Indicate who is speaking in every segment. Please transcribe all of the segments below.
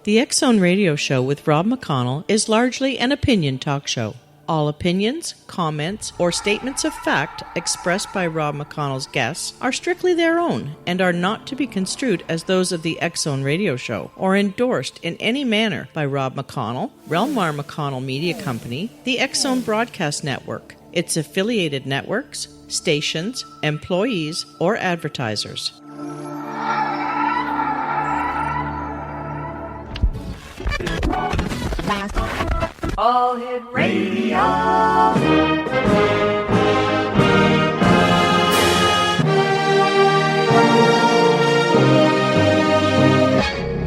Speaker 1: The X-Zone Radio Show with Rob McConnell is largely an opinion talk show. All opinions, comments, or statements of fact expressed by Rob McConnell's guests are strictly their own and are not to be construed as those of the X-Zone Radio Show or endorsed in any manner by Rob McConnell, Relmar McConnell Media Company, the X-Zone Broadcast Network, its affiliated networks, stations, employees, or advertisers.
Speaker 2: All Hit Radio.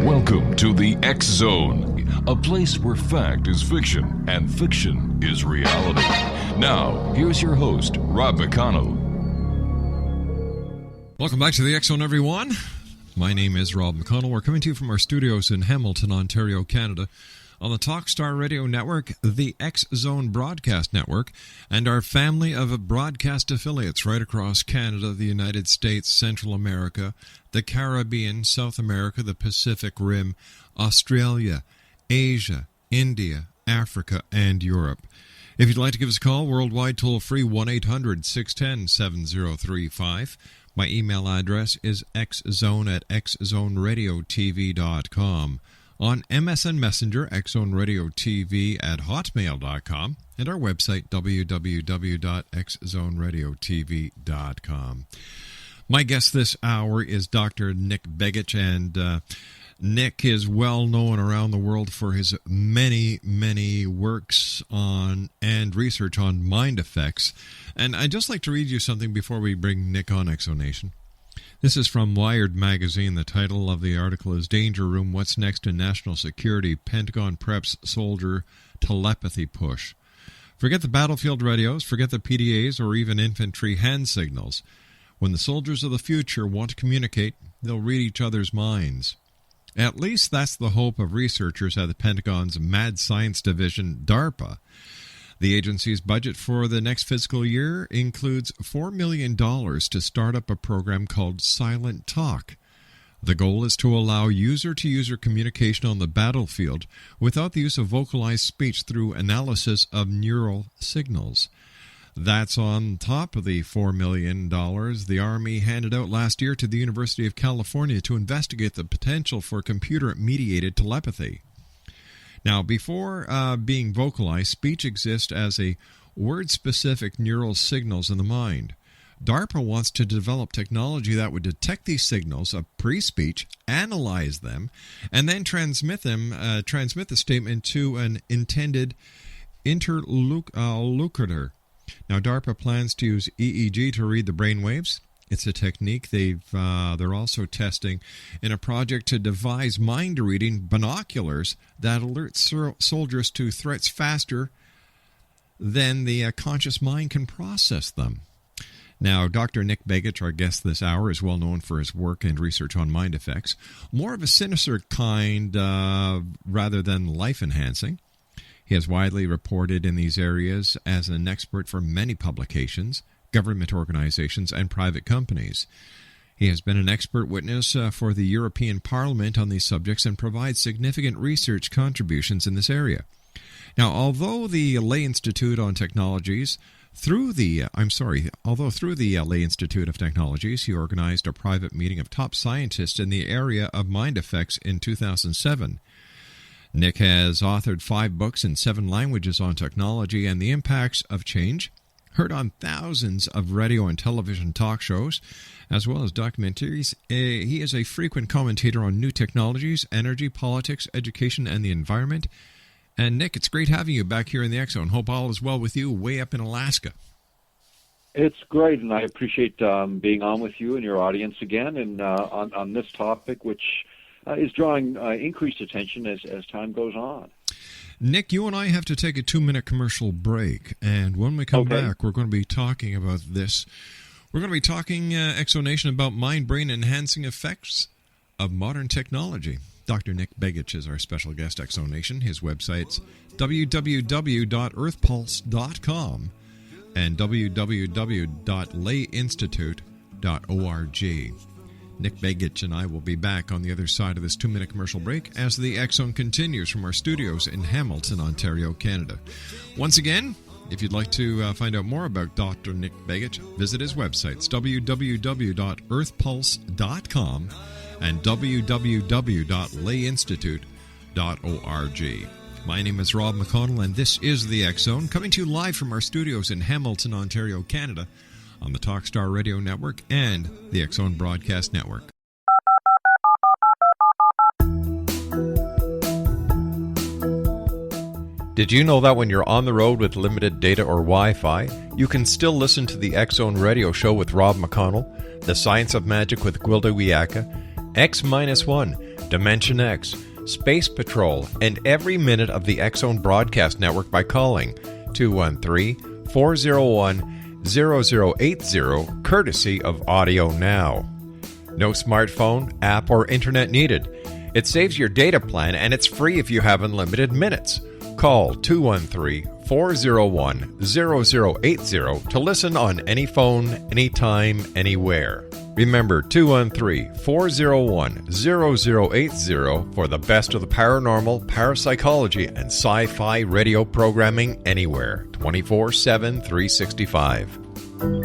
Speaker 3: Welcome to the X-Zone, a place where fact is fiction and fiction is reality. Now, here's your host, Rob McConnell.
Speaker 4: Welcome back to the X-Zone, everyone. My name is Rob McConnell. We're coming to you from our studios in Hamilton, Ontario, Canada, on the Talkstar Radio Network, the X-Zone Broadcast Network, and our family of broadcast affiliates right across Canada, the United States, Central America, the Caribbean, South America, the Pacific Rim, Australia, Asia, India, Africa, and Europe. If you'd like to give us a call, worldwide toll-free, 1-800-610-7035. My email address is xzone@xzoneradiotv.com. On MSN Messenger, xzoneradiotv@hotmail.com, and our website, www.xzoneradiotv.com. My guest this hour is Dr. Nick Begich, and Nick is well known around the world for his many, many works on and research on mind effects. And I'd just like to read you something before we bring Nick on Exonation. This is from Wired magazine. The title of the article is Danger Room, What's Next in National Security? Pentagon Preps Soldier Telepathy Push. Forget the battlefield radios, forget the PDAs, or even infantry hand signals. When the soldiers of the future want to communicate, they'll read each other's minds. At least that's the hope of researchers at the Pentagon's Mad Science Division, DARPA. The agency's budget for the next fiscal year includes $4 million to start up a program called Silent Talk. The goal is to allow user-to-user communication on the battlefield without the use of vocalized speech through analysis of neural signals. That's on top of the $4 million the Army handed out last year to the University of California to investigate the potential for computer-mediated telepathy. Now, before being vocalized, speech exists as a word-specific neural signals in the mind. DARPA wants to develop technology that would detect these signals of pre-speech, analyze them, and then transmit the statement to an intended interlocutor. Now, DARPA plans to use EEG to read the brainwaves. It's a technique they're also testing in a project to devise mind-reading binoculars that alert soldiers to threats faster than the conscious mind can process them. Now, Dr. Nick Begich, our guest this hour, is well known for his work and research on mind effects, more of a sinister kind rather than life-enhancing. He has widely reported in these areas as an expert for many publications, government organizations, and private companies. He has been an expert witness for the European Parliament on these subjects and provides significant research contributions in this area. Now, although through the Lay Institute of Technologies, he organized a private meeting of top scientists in the area of mind effects in 2007. Nick has authored 5 books in 7 languages on technology and the impacts of change, heard on thousands of radio and television talk shows, as well as documentaries. He is a frequent commentator on new technologies, energy, politics, education, and the environment. And Nick, it's great having you back here in the X-Zone. Hope all is well with you way up in Alaska.
Speaker 5: It's great, and I appreciate being on with you and your audience again, and on this topic, which is drawing increased attention as time goes on.
Speaker 4: Nick, you and I have to take a 2-minute commercial break, and when we come back, we're going to be talking about this. We're going to be talking, Exonation, about mind-brain enhancing effects of modern technology. Dr. Nick Begich is our special guest, Exonation. His website's www.earthpulse.com and www.layinstitute.org. Nick Begich and I will be back on the other side of this 2-minute commercial break as the X Zone continues from our studios in Hamilton, Ontario, Canada. Once again, if you'd like to find out more about Dr. Nick Begich, visit his websites, www.earthpulse.com and www.layinstitute.org. My name is Rob McConnell, and this is the X Zone, coming to you live from our studios in Hamilton, Ontario, Canada, on the Talkstar Radio Network and the X Zone Broadcast Network. Did you know that when you're on the road with limited data or Wi-Fi, you can still listen to the X Zone Radio Show with Rob McConnell, The Science of Magic with Gwilda Wiyaka, X-1, Dimension X, Space Patrol, and every minute of the X Zone Broadcast Network by calling 213-401-0080, courtesy of Audio Now. No smartphone, app, or internet needed. It saves your data plan, and it's free if you have unlimited minutes. Call 213-401-0080 to listen on any phone, anytime, anywhere. Remember, 213-401-0080 for the best of the paranormal, parapsychology, and sci-fi radio programming anywhere, 24/7, 365.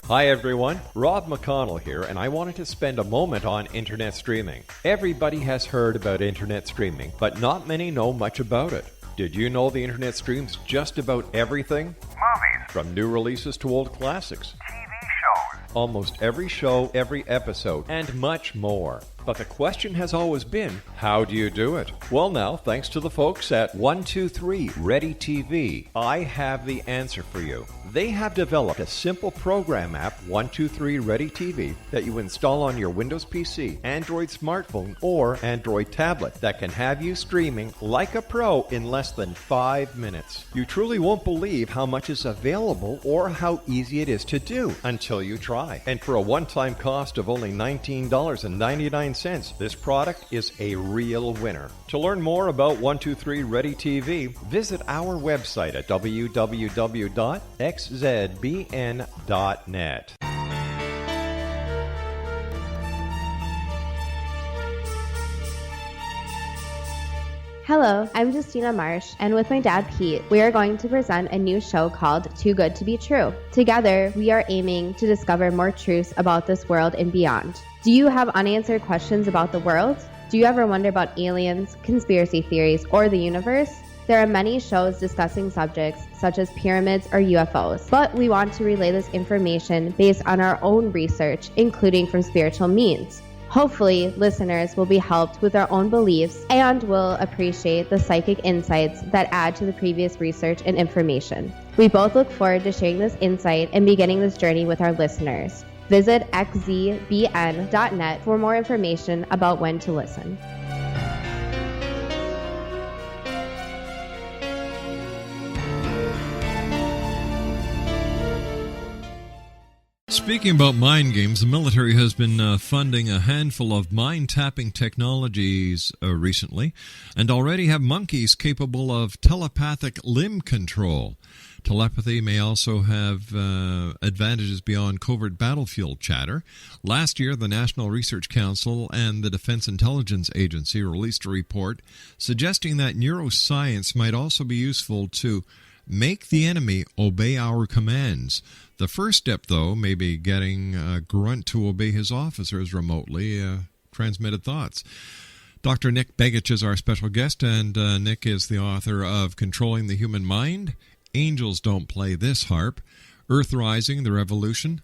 Speaker 4: Hi everyone, Rob McConnell here, and I wanted to spend a moment on internet streaming. Everybody has heard about internet streaming, but not many know much about it. Did you know the internet streams just about everything?
Speaker 6: Movies.
Speaker 4: From new releases to old classics.
Speaker 6: TV shows.
Speaker 4: Almost every show, every episode, and much more. But the question has always been, how do you do it? Well now, thanks to the folks at 123 Ready TV, I have the answer for you. They have developed a simple program app, 123 Ready TV, that you install on your Windows PC, Android smartphone, or Android tablet that can have you streaming like a pro in less than 5 minutes. You truly won't believe how much is available or how easy it is to do until you try. And for a one-time cost of only $19.99, this product is a real winner. To learn more about 123 Ready TV, visit our website at www.xzbn.net.
Speaker 7: Hello, I'm Justina Marsh, and with my dad Pete, we are going to present a new show called Too Good to Be True. Together, we are aiming to discover more truths about this world and beyond. Do you have unanswered questions about the world? Do you ever wonder about aliens, conspiracy theories, or the universe? There are many shows discussing subjects such as pyramids or UFOs, but we want to relay this information based on our own research, including from spiritual means. Hopefully, listeners will be helped with their own beliefs and will appreciate the psychic insights that add to the previous research and information. We both look forward to sharing this insight and beginning this journey with our listeners. Visit xzbn.net for more information about when to listen.
Speaker 4: Speaking about mind games, the military has been funding a handful of mind-tapping technologies recently, and already have monkeys capable of telepathic limb control. Telepathy may also have advantages beyond covert battlefield chatter. Last year, the National Research Council and the Defense Intelligence Agency released a report suggesting that neuroscience might also be useful to make the enemy obey our commands. The first step, though, may be getting a grunt to obey his officers remotely, transmitted thoughts. Dr. Nick Begich is our special guest, and Nick is the author of Controlling the Human Mind, Angels Don't Play This Harp, Earthrising, The Revolution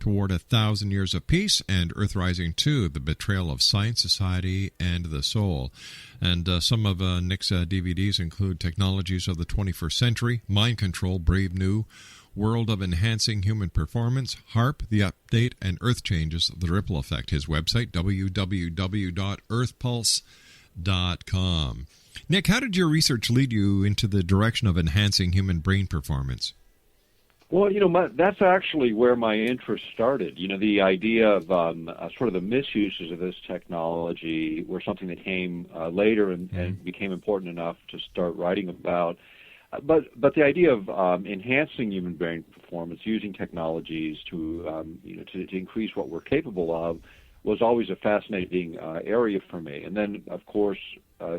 Speaker 4: Toward 1,000 Years of Peace, and Earthrising 2, The Betrayal of Science, Society, and the Soul. And some of Nick's DVDs include Technologies of the 21st Century, Mind Control, Brave New, World of Enhancing Human Performance, HARP, The Update, and Earth Changes, The Ripple Effect. His website, www.earthpulse.com. Nick, how did your research lead you into the direction of enhancing human brain performance?
Speaker 5: Well, that's actually where my interest started. The idea of sort of the misuses of this technology were something that came later and became important enough to start writing about. But the idea of enhancing human brain performance using technologies to increase what we're capable of was always a fascinating area for me. And then, of course,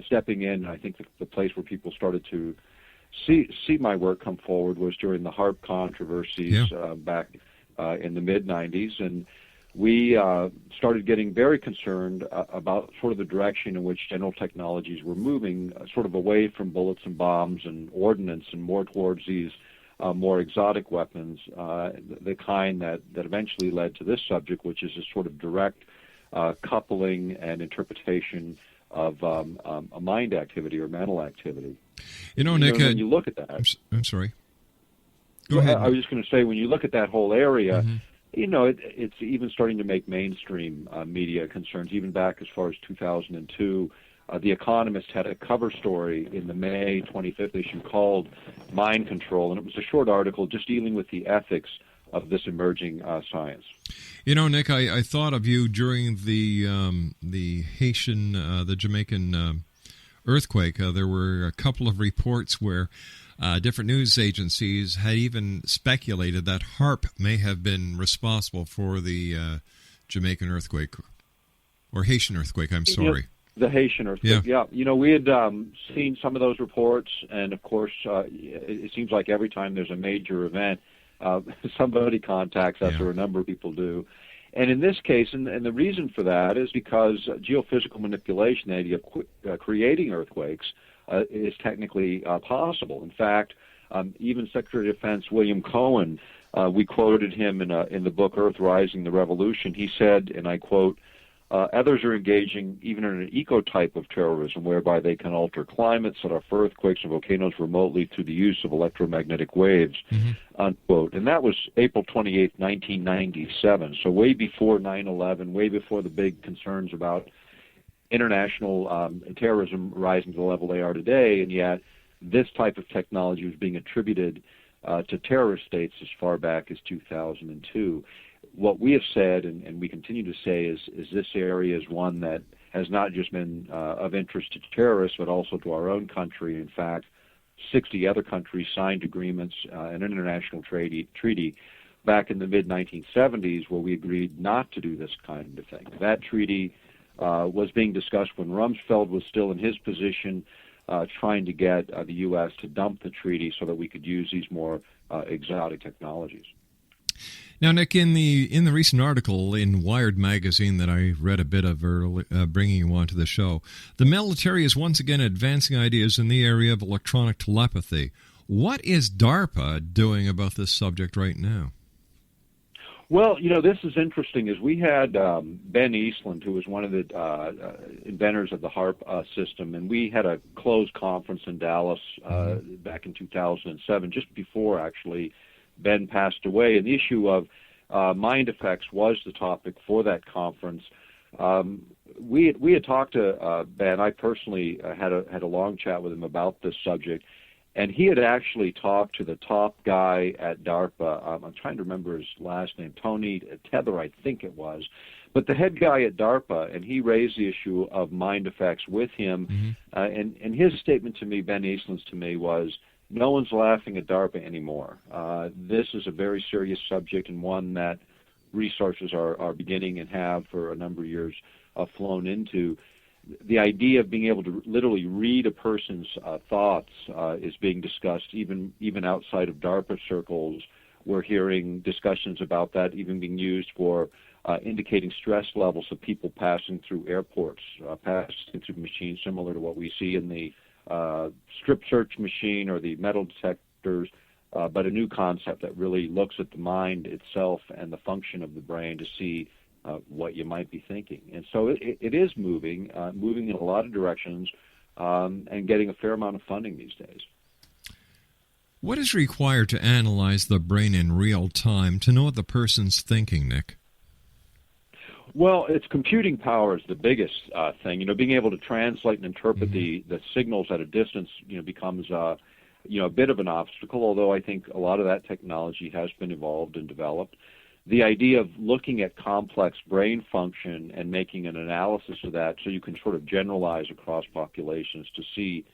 Speaker 5: stepping in, I think the place where people started to see my work come forward was during the HARP controversies back in the mid-'90s. And we started getting very concerned about sort of the direction in which general technologies were moving, sort of away from bullets and bombs and ordnance and more towards these more exotic weapons, the kind that eventually led to this subject, which is a sort of direct coupling and interpretation of a mind activity or mental activity.
Speaker 4: Nick,
Speaker 5: when you look at that...
Speaker 4: I'm sorry. Go ahead.
Speaker 5: I was just going to say, when you look at that whole area, it's even starting to make mainstream media concerns, even back as far as 2002. The Economist had a cover story in the May 25th issue called Mind Control, and it was a short article just dealing with the ethics of this emerging science.
Speaker 4: Nick, I thought of you during the Haitian, the Jamaican earthquake. There were a couple of reports where different news agencies had even speculated that HARP may have been responsible for the Jamaican earthquake, or Haitian earthquake, I'm sorry.
Speaker 5: The Haitian earthquake, yeah. We had seen some of those reports, and of course, it seems like every time there's a major event, somebody contacts us, or a number of people do. And in this case, and the reason for that is because geophysical manipulation, the idea of creating earthquakes, is technically possible. In fact, even Secretary of Defense William Cohen, we quoted him in the book Earth Rising, the Revolution. He said, and I quote, others are engaging even in an eco-type of terrorism whereby they can alter climates, set off earthquakes and volcanoes remotely through the use of electromagnetic waves, unquote. And that was April 28, 1997, so way before 9/11, way before the big concerns about international terrorism rising to the level they are today, and yet this type of technology was being attributed to terrorist states as far back as 2002. What we have said, and we continue to say, is this area is one that has not just been of interest to terrorists, but also to our own country. In fact, 60 other countries signed agreements, an international treaty back in the mid-1970s where we agreed not to do this kind of thing. That treaty was being discussed when Rumsfeld was still in his position, trying to get the U.S. to dump the treaty so that we could use these more exotic technologies.
Speaker 4: Now, Nick, in the recent article in Wired magazine that I read a bit of early, bringing you onto the show, the military is once again advancing ideas in the area of electronic telepathy. What is DARPA doing about this subject right now?
Speaker 5: Well, this is interesting. Is we had Ben Eastland, who was one of the inventors of the HARP system, and we had a closed conference in Dallas back in 2007, just before actually Ben passed away, and the issue of mind effects was the topic for that conference. We had talked to Ben. I personally had a long chat with him about this subject, and he had actually talked to the top guy at DARPA. I'm trying to remember his last name, Tony Tether, I think it was, but the head guy at DARPA, and he raised the issue of mind effects with him, and his statement to me, Ben Eastland's to me, was, no one's laughing at DARPA anymore. This is a very serious subject and one that researchers are beginning and have for a number of years flown into. The idea of being able to literally read a person's thoughts is being discussed even outside of DARPA circles. We're hearing discussions about that even being used for indicating stress levels of people passing through airports, passing through machines similar to what we see in the strip search machine or the metal detectors, but a new concept that really looks at the mind itself and the function of the brain to see what you might be thinking. And so it is moving in a lot of directions, and getting a fair amount of funding these days.
Speaker 4: What is required to analyze the brain in real time to know what the person's thinking, Nick?
Speaker 5: Well, it's computing power is the biggest thing. Being able to translate and interpret the signals at a distance, becomes a bit of an obstacle, although I think a lot of that technology has been evolved and developed. The idea of looking at complex brain function and making an analysis of that so you can sort of generalize across populations to see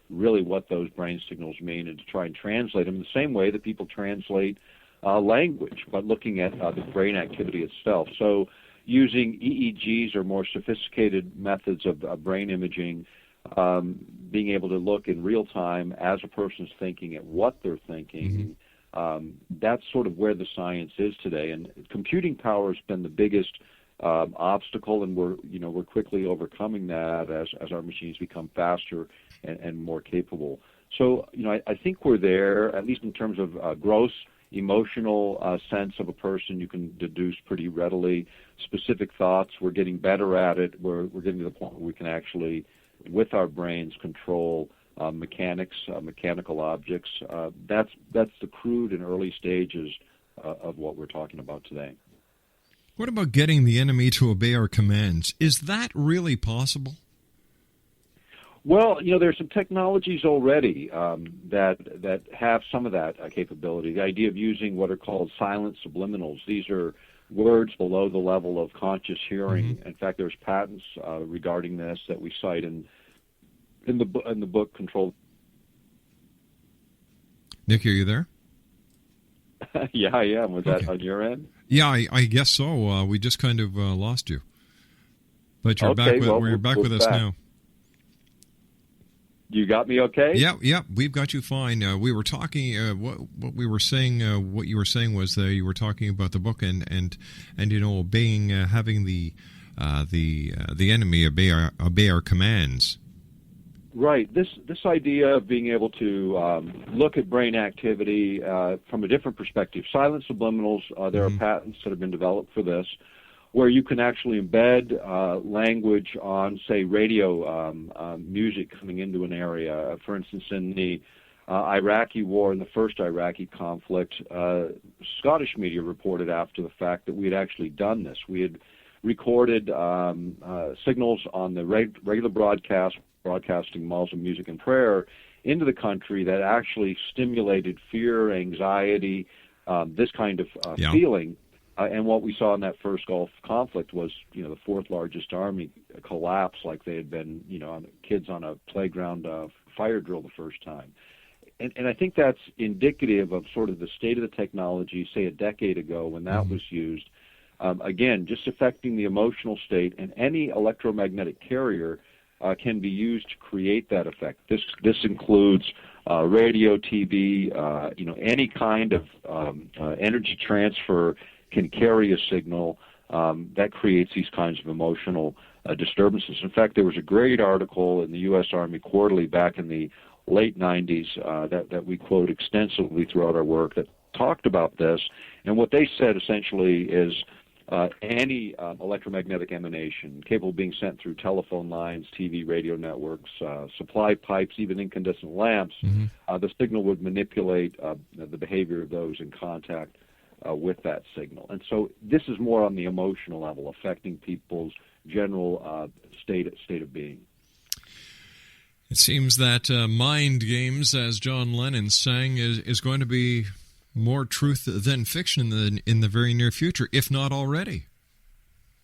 Speaker 5: really what those brain signals mean and to try and translate them in the same way that people translate language, but looking at the brain activity itself. So, using EEGs or more sophisticated methods of brain imaging, being able to look in real time as a person's thinking at what they're thinking. That's sort of where the science is today, and computing power has been the biggest obstacle, and we're quickly overcoming that as our machines become faster and more capable. So I think we're there, at least in terms of gross emotional sense of a person. You can deduce pretty readily specific thoughts. We're getting better at it. We're getting to the point where we can actually, with our brains, control mechanical objects. That's the crude and early stages of what we're talking about today.
Speaker 4: What about getting the enemy to obey our commands? Is that really possible?
Speaker 5: Well, there's some technologies already that have some of that capability. The idea of using what are called silent subliminals. These are words below the level of conscious hearing. In fact, there's patents regarding this that we cite in the book Control.
Speaker 4: Nick, are you there?
Speaker 5: Yeah, I am. Was that on your end?
Speaker 4: Yeah, I guess so. We just kind of lost you, but you're
Speaker 5: okay,
Speaker 4: back. We're back with us now.
Speaker 5: You got me okay?
Speaker 4: Yeah, we've got you fine. We were talking. What we were saying. What you were saying was you were talking about the book and obeying, having the enemy obey our commands.
Speaker 5: Right. This idea of being able to look at brain activity from a different perspective. Silent subliminals. There are patents that have been developed for this, where you can actually embed language on, say, radio music coming into an area. For instance, in the Iraqi war, in the first Iraqi conflict, Scottish media reported after the fact that we had actually done this. We had recorded signals on the regular broadcasting Muslim music and prayer into the country that actually stimulated fear, anxiety, this kind of feeling. And what we saw in that first Gulf conflict was, the fourth largest army collapse like they had been, kids on a playground fire drill the first time. And I think that's indicative of sort of the state of the technology, say, a decade ago when that was used. Again, just affecting the emotional state, and any electromagnetic carrier can be used to create that effect. This includes radio, TV, any kind of energy transfer can carry a signal that creates these kinds of emotional disturbances. In fact, there was a great article in the U.S. Army Quarterly back in the late 90s that we quote extensively throughout our work that talked about this. And what they said essentially is any electromagnetic emanation capable of being sent through telephone lines, TV, radio networks, supply pipes, even incandescent lamps, the signal would manipulate the behavior of those in contact with that signal. And so this is more on the emotional level, affecting people's general state of being.
Speaker 4: It seems that mind games, as John Lennon sang, is going to be more truth than fiction in the very near future, if not already.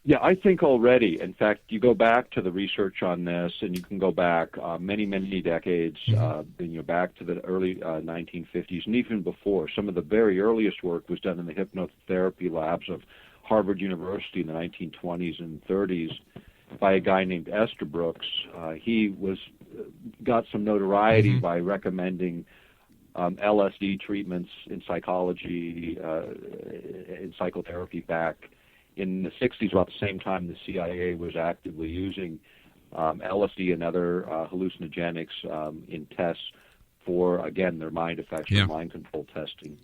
Speaker 5: Yeah, I think already. In fact, you go back to the research on this, and you can go back many, many decades, back to the early 1950s, and even before. Some of the very earliest work was done in the hypnotherapy labs of Harvard University in the 1920s and 30s by a guy named Estabrooks. He got some notoriety by recommending LSD treatments in psychology, in psychotherapy back in the 60s, about the same time the CIA was actively using LSD and other hallucinogenics in tests for, again, their mind effects, or mind control testing.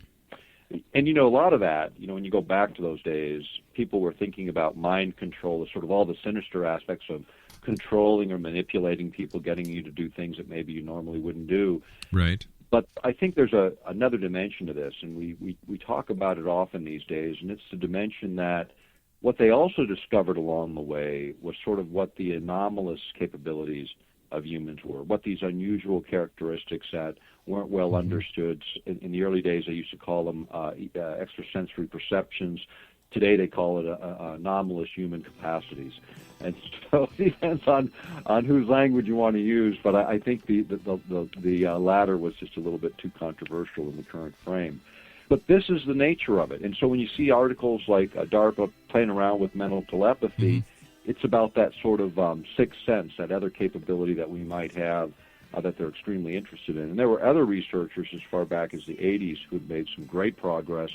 Speaker 5: And, a lot of that, when you go back to those days, people were thinking about mind control as sort of all the sinister aspects of controlling or manipulating people, getting you to do things that maybe you normally wouldn't do.
Speaker 4: Right.
Speaker 5: But I think there's another dimension to this, and we talk about it often these days, and it's the dimension that what they also discovered along the way was sort of what the anomalous capabilities of humans were, what these unusual characteristics that weren't well understood. In the early days, they used to call them extrasensory perceptions. Today, they call it anomalous human capacities. And so it depends on whose language you want to use, but I think the latter was just a little bit too controversial in the current frame. But this is the nature of it. And so when you see articles like DARPA playing around with mental telepathy, it's about that sort of sixth sense, that other capability that we might have that they're extremely interested in. And there were other researchers as far back as the 80s who had made some great progress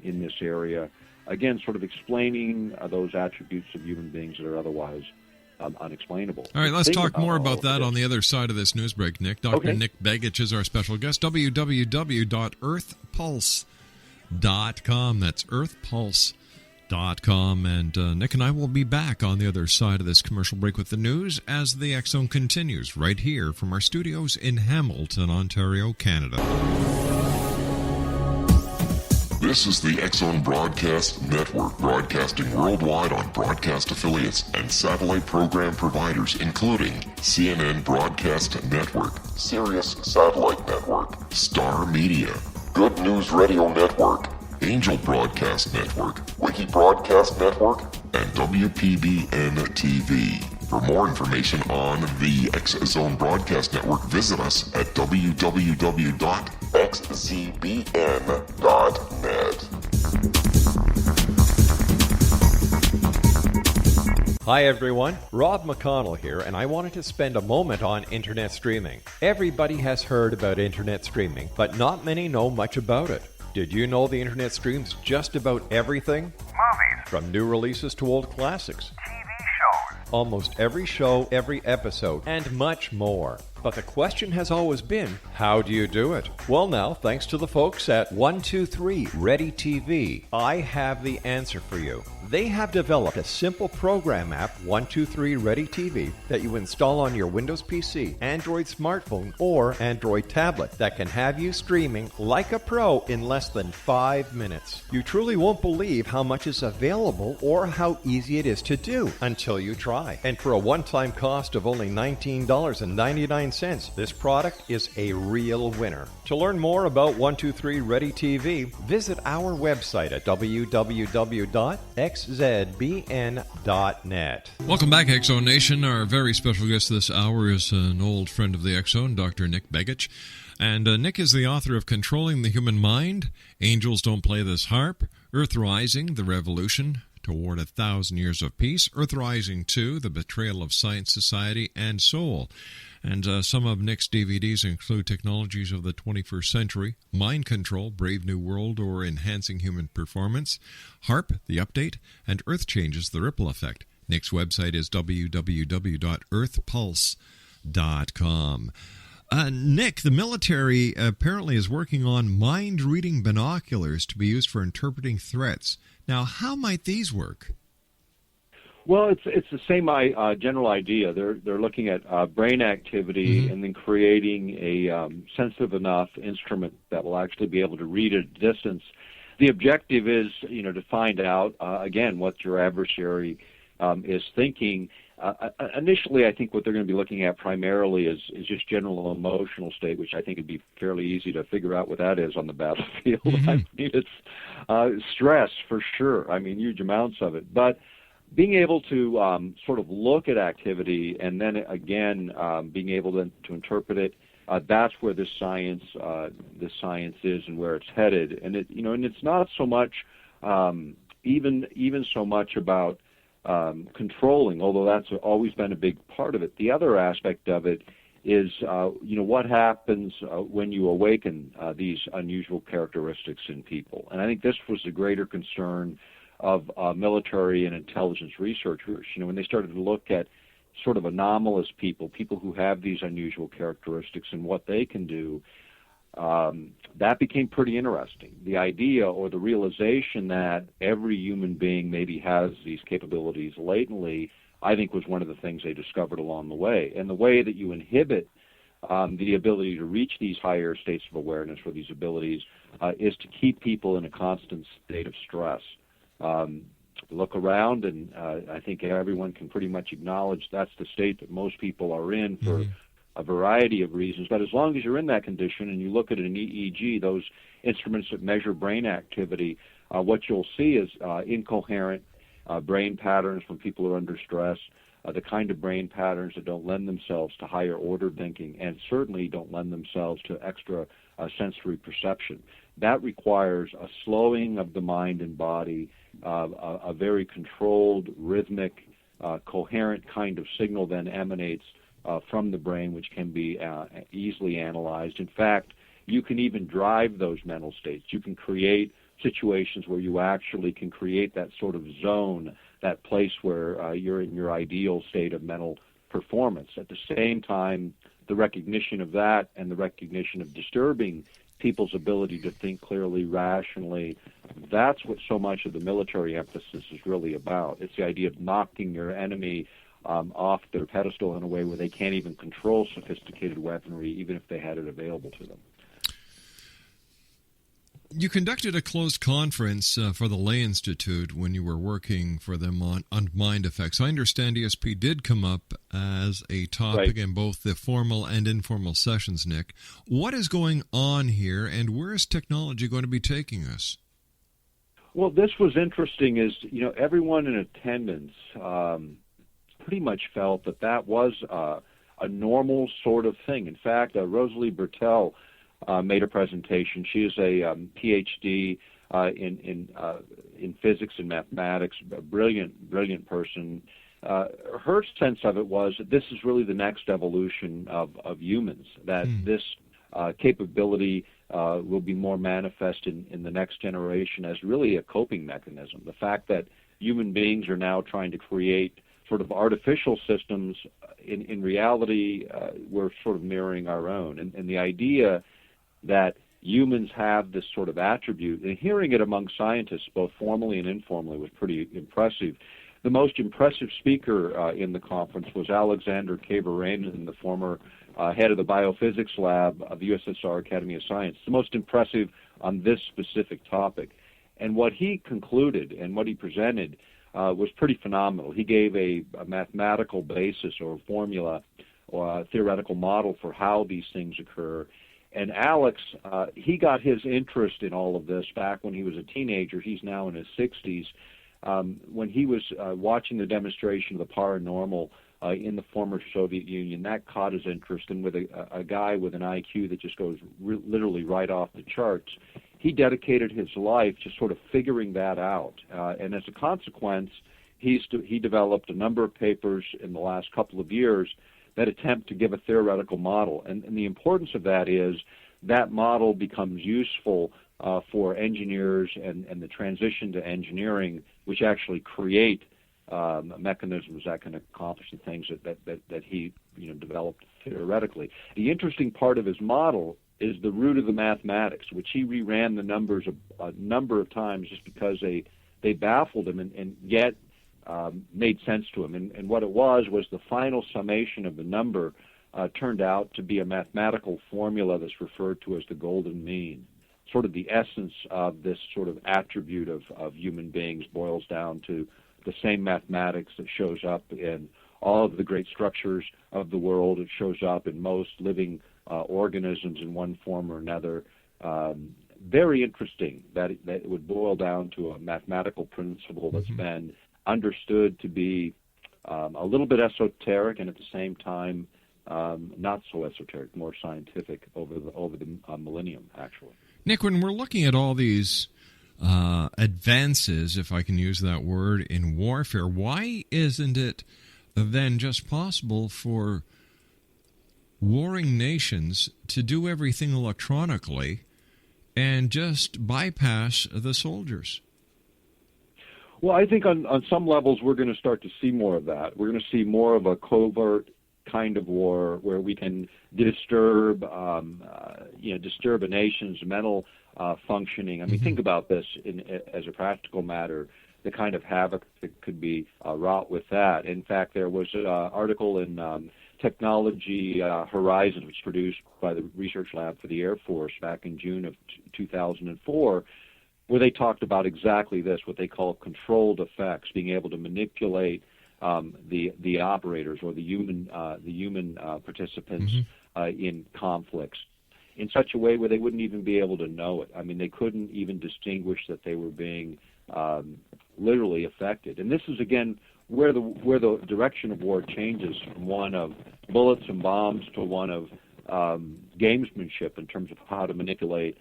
Speaker 5: in this area, again, sort of explaining those attributes of human beings that are otherwise unexplainable.
Speaker 4: All right, let's talk more about that on the other side of this news break, Nick. Dr. Nick Begich is our special guest. www.earthpulse.com. That's earthpulse.com. And Nick and I will be back on the other side of this commercial break with the news as the X Zone continues right here from our studios in Hamilton, Ontario, Canada.
Speaker 3: This is the X Zone Broadcast Network, broadcasting worldwide on broadcast affiliates and satellite program providers, including CNN Broadcast Network, Sirius Satellite Network, Star Media, Good News Radio Network, Angel Broadcast Network, Wiki Broadcast Network, and WPBN TV. For more information on the X Zone Broadcast Network, visit us at www.xzbn.net.
Speaker 6: Hi everyone, Rob McConnell here, and I wanted to spend a moment on internet streaming. Everybody has heard about internet streaming, but not many know much about it. Did you know the internet streams just about everything?
Speaker 8: Movies.
Speaker 6: From new releases to old classics.
Speaker 8: TV shows.
Speaker 6: Almost every show, every episode, and much more. But the question has always been, how do you do it? Well now, thanks to the folks at 123 Ready TV, I have the answer for you. They have developed a simple program app, 123 Ready TV, that you install on your Windows PC, Android smartphone, or Android tablet that can have you streaming like a pro in less than 5 minutes. You truly won't believe how much is available or how easy it is to do until you try. And for a one-time cost of only $19.99, this product is a real winner. To learn more about 123 Ready TV, visit our website at www.xzbn.net.
Speaker 4: Welcome back, X Zone Nation. Our very special guest this hour is an old friend of the X Zone, Dr. Nick Begich. And Nick is the author of Controlling the Human Mind, Angels Don't Play This Harp, Earth Rising, The Revolution Toward 1,000 Years of Peace, Earth Rising 2, The Betrayal of Science, Society, and Soul. And some of Nick's DVDs include Technologies of the 21st Century, Mind Control, Brave New World, or Enhancing Human Performance, HARP, The Update, and Earth Changes, The Ripple Effect. Nick's website is www.earthpulse.com. Nick, the military apparently is working on mind-reading binoculars to be used for interpreting threats. Now, how might these work?
Speaker 5: Well, it's the same general idea. They're looking at brain activity and then creating a sensitive enough instrument that will actually be able to read at a distance. The objective is, to find out again what your adversary is thinking. Initially, I think what they're going to be looking at primarily is just general emotional state, which I think would be fairly easy to figure out what that is on the battlefield. I mean, it's stress for sure. I mean, huge amounts of it, but being able to sort of look at activity and then again being able to interpret it, that's where this science is and where it's headed. And and it's not so much even so much about controlling, although that's always been a big part of it. The other aspect of it is what happens when you awaken these unusual characteristics in people. And I think this was the greater concern of military and intelligence researchers, when they started to look at sort of anomalous people who have these unusual characteristics and what they can do, that became pretty interesting. The idea or the realization that every human being maybe has these capabilities latently, I think was one of the things they discovered along the way. And the way that you inhibit the ability to reach these higher states of awareness or these abilities is to keep people in a constant state of stress. Look around, and I think everyone can pretty much acknowledge that's the state that most people are in for a variety of reasons. But as long as you're in that condition and you look at an EEG, those instruments that measure brain activity, what you'll see is incoherent brain patterns when people are under stress. the kind of brain patterns that don't lend themselves to higher order thinking and certainly don't lend themselves to extra sensory perception. That requires a slowing of the mind and body, a very controlled, rhythmic, coherent kind of signal then emanates from the brain, which can be easily analyzed. In fact, you can even drive those mental states. You can create situations where you actually can create that sort of zone, that place where you're in your ideal state of mental performance. At the same time, the recognition of that and the recognition of disturbing people's ability to think clearly, rationally, that's what so much of the military emphasis is really about. It's the idea of knocking your enemy off their pedestal in a way where they can't even control sophisticated weaponry, even if they had it available to them.
Speaker 4: You conducted a closed conference for the Lay Institute when you were working for them on mind effects. I understand ESP did come up as a topic in both the formal and informal sessions, Nick. What is going on here, and where is technology going to be taking us?
Speaker 5: Well, this was interesting is, everyone in attendance pretty much felt that was a normal sort of thing. In fact, Rosalie Bertel made a presentation. She is a PhD in physics and mathematics, a brilliant person. Her sense of it was that this is really the next evolution of humans, that this capability will be more manifest in the next generation as really a coping mechanism. The fact that human beings are now trying to create sort of artificial systems, in reality, we're sort of mirroring our own. And the idea that humans have this sort of attribute, and hearing it among scientists, both formally and informally, was pretty impressive. The most impressive speaker in the conference was Alexander Keverainen, the former head of the biophysics lab of the USSR Academy of Science, the most impressive on this specific topic. And what he concluded and what he presented was pretty phenomenal. He gave a mathematical basis or formula or a theoretical model for how these things occur. And Alex, he got his interest in all of this back when he was a teenager. He's now in his 60s. When he was watching the demonstration of the paranormal in the former Soviet Union, that caught his interest. And with a guy with an IQ that just goes literally right off the charts, he dedicated his life just sort of figuring that out. And as a consequence, he developed a number of papers in the last couple of years that attempt to give a theoretical model. And the importance of that is that model becomes useful for engineers and the transition to engineering, which actually create mechanisms that can accomplish the things that he developed theoretically. The interesting part of his model is the root of the mathematics, which he reran the numbers a number of times just because they baffled him and yet made sense to him. And what it was the final summation of the number turned out to be a mathematical formula that's referred to as the golden mean. Sort of the essence of this sort of attribute of human beings boils down to the same mathematics that shows up in all of the great structures of the world. It shows up in most living organisms in one form or another. Very interesting that it would boil down to a mathematical principle that's been understood to be a little bit esoteric and at the same time not so esoteric, more scientific over the millennium, actually.
Speaker 4: Nick, when we're looking at all these advances, if I can use that word, in warfare, why isn't it then just possible for warring nations to do everything electronically and just bypass the soldiers?
Speaker 5: Well, I think on some levels we're going to start to see more of that. We're going to see more of a covert kind of war where we can disturb a nation's mental functioning. I mean, think about this as a practical matter, the kind of havoc that could be wrought with that. In fact, there was an article in Technology Horizon, which was produced by the Research Lab for the Air Force back in June of 2004, where they talked about exactly this, what they call controlled effects, being able to manipulate the operators or the human participants in conflicts in such a way where they wouldn't even be able to know it. I mean, they couldn't even distinguish that they were being literally affected. And this is, again, where the direction of war changes from one of bullets and bombs to one of gamesmanship in terms of how to manipulate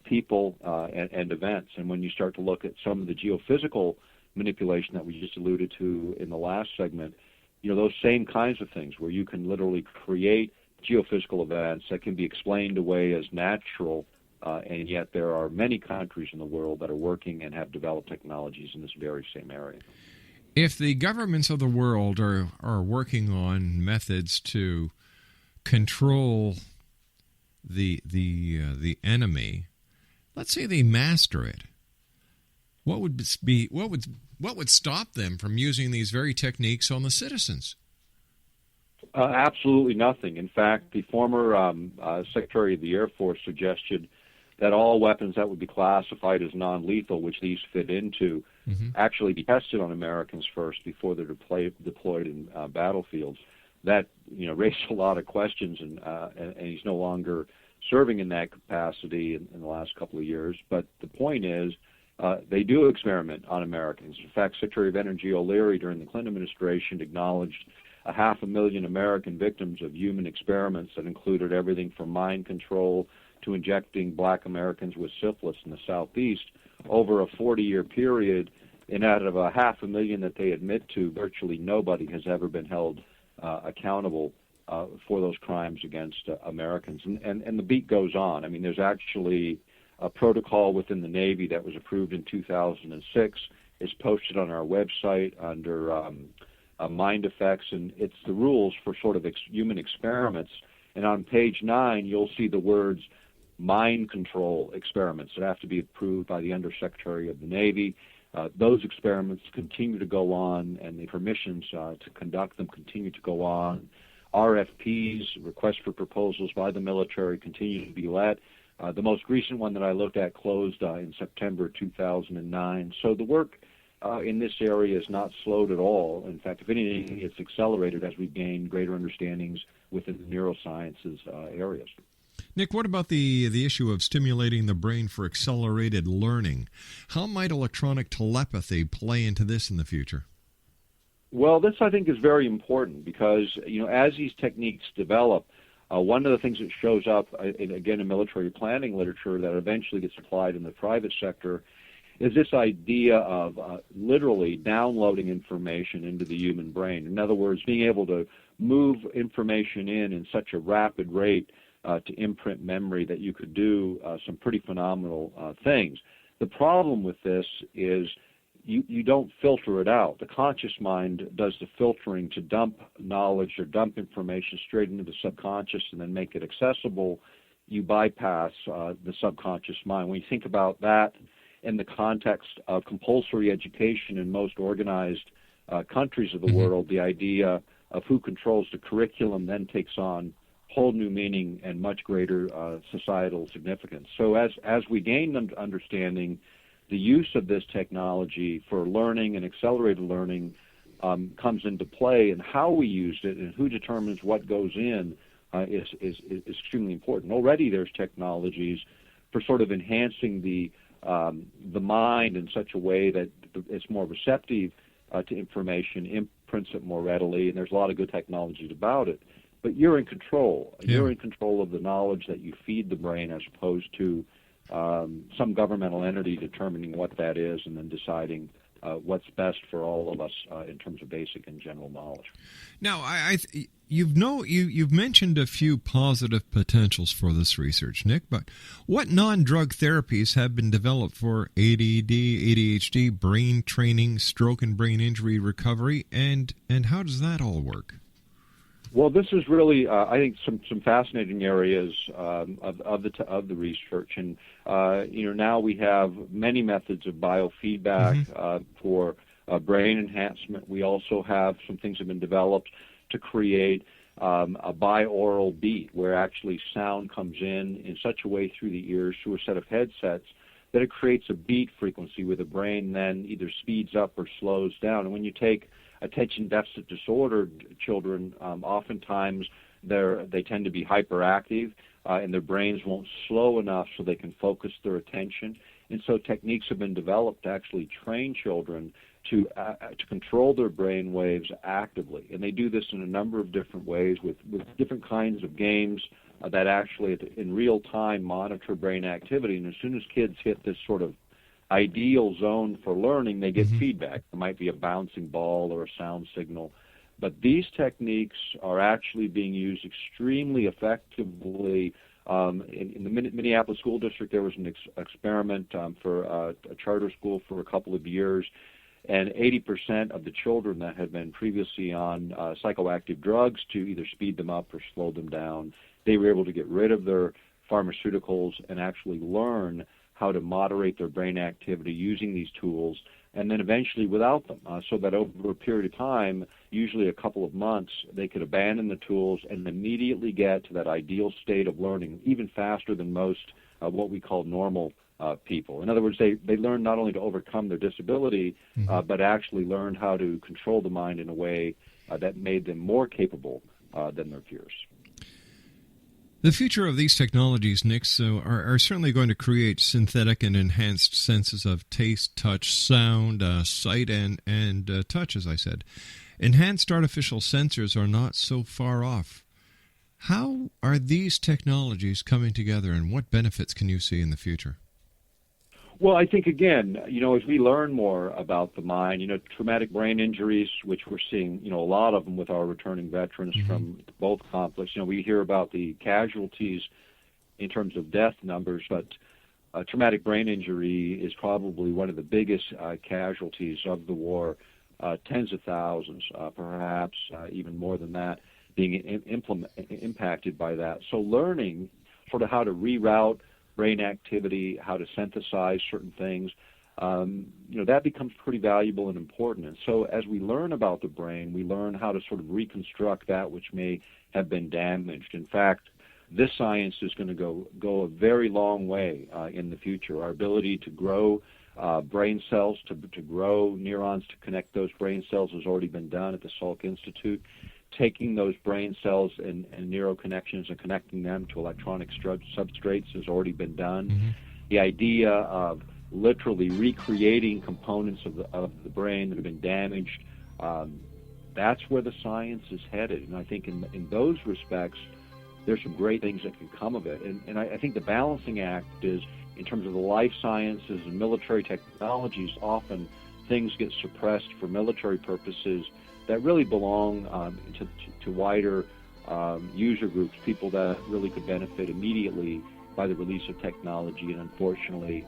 Speaker 5: people and events. And when you start to look at some of the geophysical manipulation that we just alluded to in the last segment, those same kinds of things where you can literally create geophysical events that can be explained away as natural, and yet there are many countries in the world that are working and have developed technologies in this very same area.
Speaker 4: If the governments of the world are working on methods to control the enemy, let's say they master it, what would stop them from using these very techniques on the citizens?
Speaker 5: Absolutely nothing. In fact, the former Secretary of the Air Force suggested that all weapons that would be classified as non-lethal, which these fit into, actually be tested on Americans first before they're deployed in battlefields. That raised a lot of questions, and he's no longer serving in that capacity in the last couple of years. But the point is, they do experiment on Americans. In fact, Secretary of Energy O'Leary during the Clinton administration acknowledged 500,000 American victims of human experiments that included everything from mind control to injecting black Americans with syphilis in the Southeast over a 40-year period. And out of 500,000 that they admit to, virtually nobody has ever been held accountable for those crimes against Americans. And the beat goes on. I mean, there's actually a protocol within the Navy that was approved in 2006. It's posted on our website under mind effects, and it's the rules for sort of human experiments. And on page 9, you'll see the words mind control experiments that have to be approved by the Undersecretary of the Navy. Those experiments continue to go on, and the permissions to conduct them continue to go on. RFPs, requests for proposals by the military, continue to be let. The most recent one that I looked at closed in September 2009. So the work in this area is not slowed at all. In fact, if anything, it's accelerated as we gain greater understandings within the neurosciences areas.
Speaker 4: Nick, what about the issue of stimulating the brain for accelerated learning? How might electronic telepathy play into this in the future?
Speaker 5: Well, this, I think, is very important because, as these techniques develop, one of the things that shows up, again, in military planning literature that eventually gets applied in the private sector is this idea of literally downloading information into the human brain. In other words, being able to move information in such a rapid rate to imprint memory that you could do some pretty phenomenal things. The problem with this is you don't filter it out. The conscious mind does the filtering to dump knowledge or dump information straight into the subconscious and then make it accessible. You bypass the subconscious mind. When you think about that in the context of compulsory education in most organized countries of the world, the idea of who controls the curriculum then takes on whole new meaning and much greater societal significance. So as we gain understanding, the use of this technology for learning and accelerated learning comes into play, and how we use it and who determines what goes in is extremely important. Already there's technologies for sort of enhancing the mind in such a way that it's more receptive to information, imprints it more readily, and there's a lot of good technologies about it. But you're in control. Yeah. You're in control of the knowledge that you feed the brain as opposed to some governmental entity determining what that is and then deciding what's best for all of us in terms of basic and general knowledge.
Speaker 4: Now, you've mentioned a few positive potentials for this research, Nick, but what non-drug therapies have been developed for ADD, ADHD, brain training, stroke and brain injury recovery, and how does that all work?
Speaker 5: Well, this is really, I think, some fascinating areas of the research, and now we have many methods of biofeedback for brain enhancement. We also have some things that have been developed to create a binaural beat, where actually sound comes in such a way through the ears through a set of headsets that it creates a beat frequency where the brain then either speeds up or slows down. And when you take attention deficit disordered children, oftentimes they tend to be hyperactive, and their brains won't slow enough so they can focus their attention. And so techniques have been developed to actually train children to control their brain waves actively. And they do this in a number of different ways with different kinds of games that actually in real time monitor brain activity. And as soon as kids hit this sort of ideal zone for learning, they get feedback. It might be a bouncing ball or a sound signal. But these techniques are actually being used extremely effectively. In the Minneapolis School District, there was an experiment for a charter school for a couple of years, and 80% of the children that had been previously on psychoactive drugs to either speed them up or slow them down, they were able to get rid of their pharmaceuticals and actually learn how to moderate their brain activity using these tools, and then eventually without them, so that over a period of time, usually a couple of months, they could abandon the tools and immediately get to that ideal state of learning, even faster than most what we call normal people. In other words, they learn not only to overcome their disability, but actually learn how to control the mind in a way that made them more capable than their peers.
Speaker 4: The future of these technologies, Nick, are certainly going to create synthetic and enhanced senses of taste, touch, sound, sight, and touch, as I said. Enhanced artificial sensors are not so far off. How are these technologies coming together, and what benefits can you see in the future?
Speaker 5: Well, I think, again, as we learn more about the mind, traumatic brain injuries, which we're seeing, a lot of them with our returning veterans from both conflicts. We hear about the casualties in terms of death numbers, but traumatic brain injury is probably one of the biggest casualties of the war, tens of thousands, perhaps even more than that, being impacted by that. So learning sort of how to reroute brain activity, how to synthesize certain things, that becomes pretty valuable and important. And so as we learn about the brain, we learn how to sort of reconstruct that which may have been damaged. In fact, this science is going to go a very long way in the future. Our ability to grow brain cells, to grow neurons, to connect those brain cells has already been done at the Salk Institute. Taking those brain cells and neural connections and connecting them to electronic substrates has already been done. The idea of literally recreating components of the brain that have been damaged, that's where the science is headed. And I think in those respects, there's some great things that can come of it. And I think the balancing act is, in terms of the life sciences and military technologies, often things get suppressed for military purposes that really belong to wider user groups, people that really could benefit immediately by the release of technology. And unfortunately,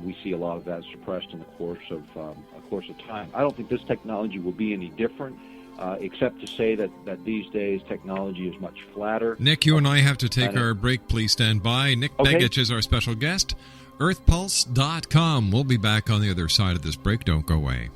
Speaker 5: we see a lot of that suppressed in the course of time. I don't think this technology will be any different, except to say that these days technology is much flatter.
Speaker 4: Nick, you and I have to take our break. Please stand by. Nick Begich is our special guest. EarthPulse.com. We'll be back on the other side of this break. Don't go away.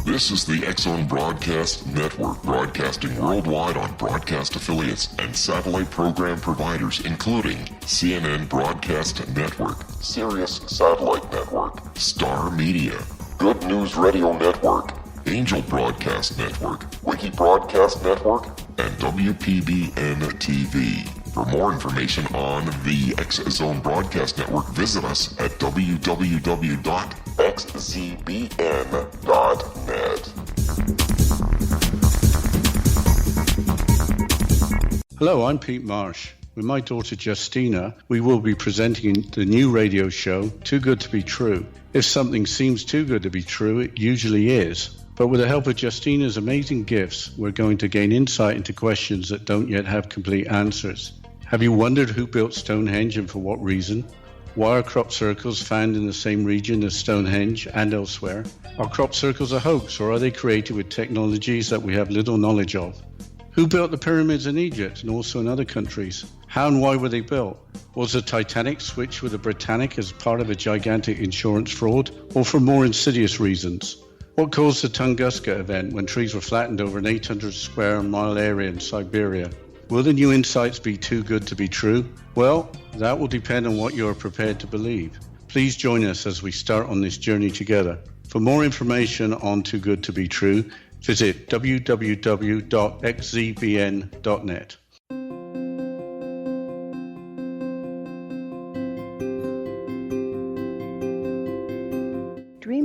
Speaker 3: This is the X-Zone Broadcast Network, broadcasting worldwide on broadcast affiliates and satellite program providers, including CNN Broadcast Network, Sirius Satellite Network, Star Media, Good News Radio Network, Angel Broadcast Network, Wiki Broadcast Network, and WPBN TV. For more information on the X-Zone Broadcast Network, visit us at www.xzbn.net.
Speaker 9: Hello, I'm Pete Marsh. With my daughter Justina, we will be presenting the new radio show, Too Good to Be True. If something seems too good to be true, it usually is. But with the help of Justina's amazing gifts, we're going to gain insight into questions that don't yet have complete answers. Have you wondered who built Stonehenge and for what reason? Why are crop circles found in the same region as Stonehenge and elsewhere? Are crop circles a hoax, or are they created with technologies that we have little knowledge of? Who built the pyramids in Egypt and also in other countries? How and why were they built? Was the Titanic switched with the Britannic as part of a gigantic insurance fraud, or for more insidious reasons? What caused the Tunguska event when trees were flattened over an 800 square mile area in Siberia? Will the new insights be too good to be true? Well, that will depend on what you are prepared to believe. Please join us as we start on this journey together. For more information on Too Good to Be True, visit www.xzbn.net.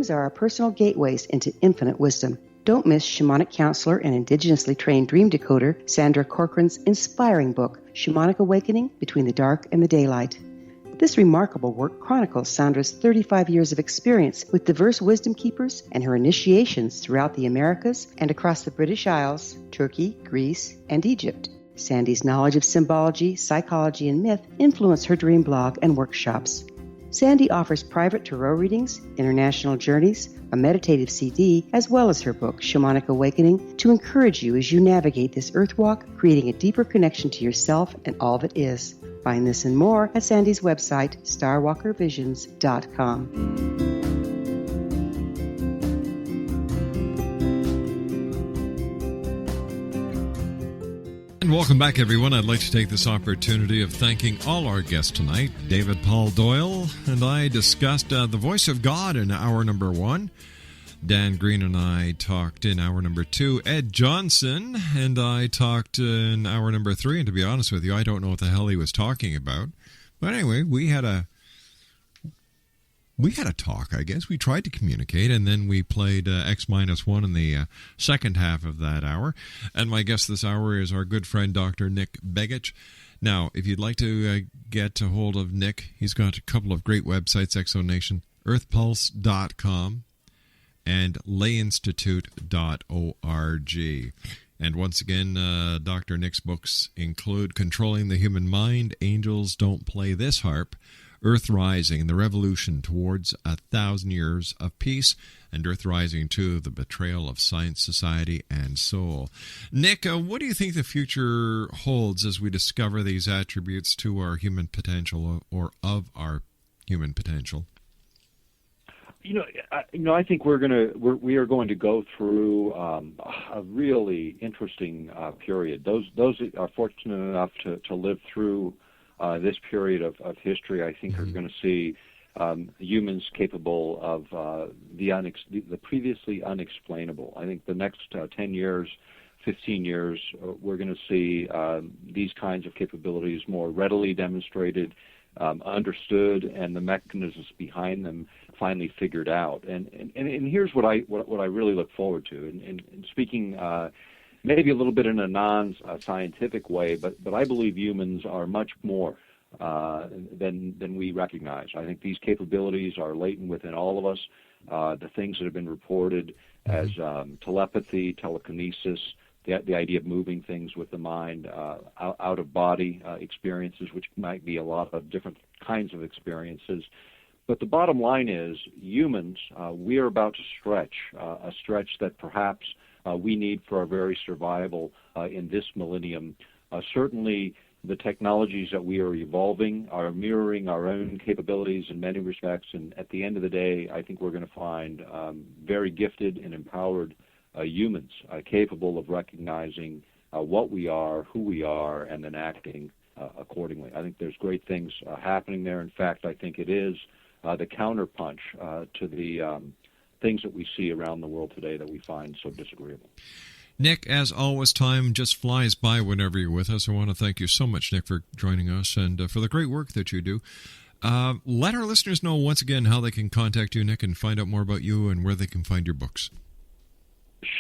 Speaker 10: dreams are our personal gateways into infinite wisdom. Don't miss shamanic counselor and indigenously trained dream decoder Sandra Corcoran's inspiring book, Shamanic Awakening Between the Dark and the Daylight. This remarkable work chronicles Sandra's 35 years of experience with diverse wisdom keepers and her initiations throughout the Americas and across the British Isles, Turkey, Greece, and Egypt. Sandy's knowledge of symbology, psychology, and myth influence her dream blog and workshops. Sandy offers private tarot readings, international journeys, a meditative CD, as well as her book, Shamanic Awakening, to encourage you as you navigate this earth walk, creating a deeper connection to yourself and all that is. Find this and more at Sandy's website, starwalkervisions.com.
Speaker 4: And welcome back, everyone. I'd like to take this opportunity of thanking all our guests tonight. David Paul Doyle and I discussed the voice of God in hour number 1. Dan Green and I talked in hour number 2. Ed Johnson and I talked in hour number 3. And to be honest with you, I don't know what the hell he was talking about. But anyway, we had a talk, I guess. We tried to communicate, and then we played X-1 in the second half of that hour. And my guest this hour is our good friend, Dr. Nick Begich. Now, if you'd like to get a hold of Nick, he's got a couple of great websites, Exonation, earthpulse.com, and layinstitute.org. And once again, Dr. Nick's books include Controlling the Human Mind, Angels Don't Play This Harp, Earth Rising, The Revolution Towards 1,000 Years of Peace, and Earth Rising 2, The Betrayal of Science, Society, and Soul. Nick, what do you think the future holds as we discover these attributes to our human potential, or of our human potential?
Speaker 5: I think we are going to go through a really interesting period. Those that are fortunate enough to live through this period of history, I think, are going to see humans capable of the previously unexplainable. I think the next 10 years, 15 years, we're going to see these kinds of capabilities more readily demonstrated, understood, and the mechanisms behind them finally figured out. And here's what I really look forward to. And speaking maybe a little bit in a non-scientific way, but I believe humans are much more than we recognize. I think these capabilities are latent within all of us. The things that have been reported as telepathy, telekinesis, the idea of moving things with the mind, out-of-body experiences, which might be a lot of different kinds of experiences. But the bottom line is, humans, we are about to stretch, a stretch that perhaps we need for our very survival in this millennium. Certainly, the technologies that we are evolving are mirroring our own capabilities in many respects, and at the end of the day, I think we're going to find very gifted and empowered humans capable of recognizing what we are, who we are, and then acting accordingly. I think there's great things happening there. In fact, I think it is the counterpunch to the things that we see around the world today that we find so disagreeable.
Speaker 4: Nick, as always, time just flies by whenever you're with us. I want to thank you so much, Nick, for joining us and for the great work that you do. Let our listeners know once again how they can contact you, Nick, and find out more about you and where they can find your books.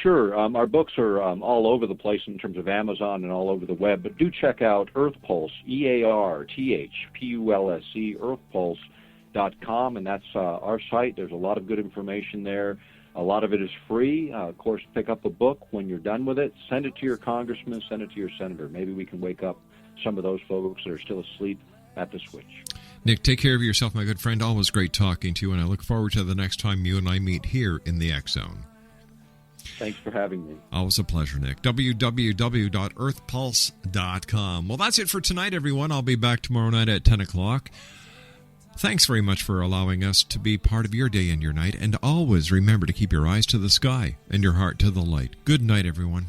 Speaker 5: Sure. Our books are all over the place in terms of Amazon and all over the web, but do check out Earth Pulse, EARTHPULSE, earthpulse.com, and that's our site. There's a lot of good information there. A lot of it is free. Of course, pick up a book when you're done with it. Send it to your congressman, send it to your senator. Maybe we can wake up some of those folks that are still asleep at the switch.
Speaker 4: Nick, take care of yourself, my good friend. Always great talking to you, and I look forward to the next time you and I meet here in the X Zone.
Speaker 5: Thanks for having me.
Speaker 4: Always a pleasure, Nick. www.earthpulse.com. Well, that's it for tonight, everyone. I'll be back tomorrow night at 10 o'clock. Thanks very much for allowing us to be part of your day and your night. And always remember to keep your eyes to the sky and your heart to the light. Good night, everyone.